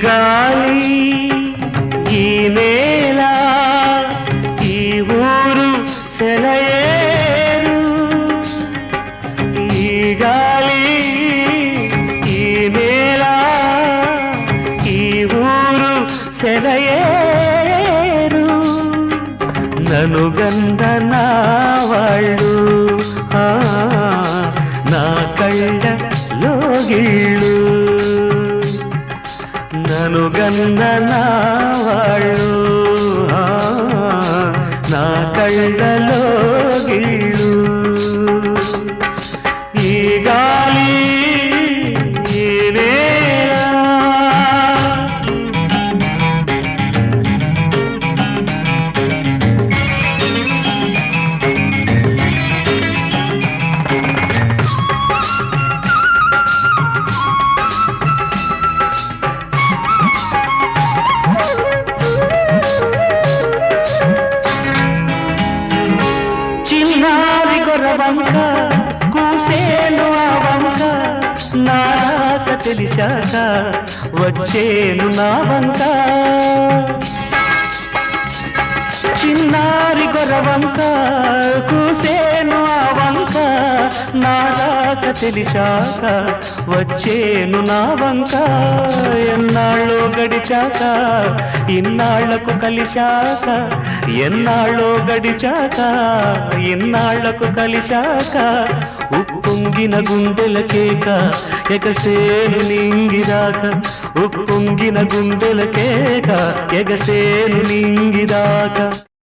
గాలి ఈ నేల ఈ ఊరు సెలయేరు ఈ గాలి ఈ నేల ఈ ఊరు సెలయేరు నన్ను గంధ నా వాళ్ళు నా కళ్ళలో గిళ్ళు నన్ను గంధ నా వాళ్ళు నా కళ్ళలో గిళ్ళు ఈ గాలి ఈ నేల చిన్నారి గొర్రవంక కూసేను ఆ వంక నా రాక తెలిసాక వచ్చేను నా వంక చిన్నారి గొర్రవంక కూసేను ఆ వంక నా రాక తెలిసాక వచ్చేను నా వంక ఎన్నాళ్ళో గడిచాక ఇన్నాళ్లకు కలిశాక ఎన్నాళ్ళో గడిచాక ఇన్నాళ్లకు కలిశాక ఉప్పొంగిన గుండెల కేక ఎగసేను నింగిదాక ఉప్పొంగిన గుండెల కేక ఎగసేను నింగిదాక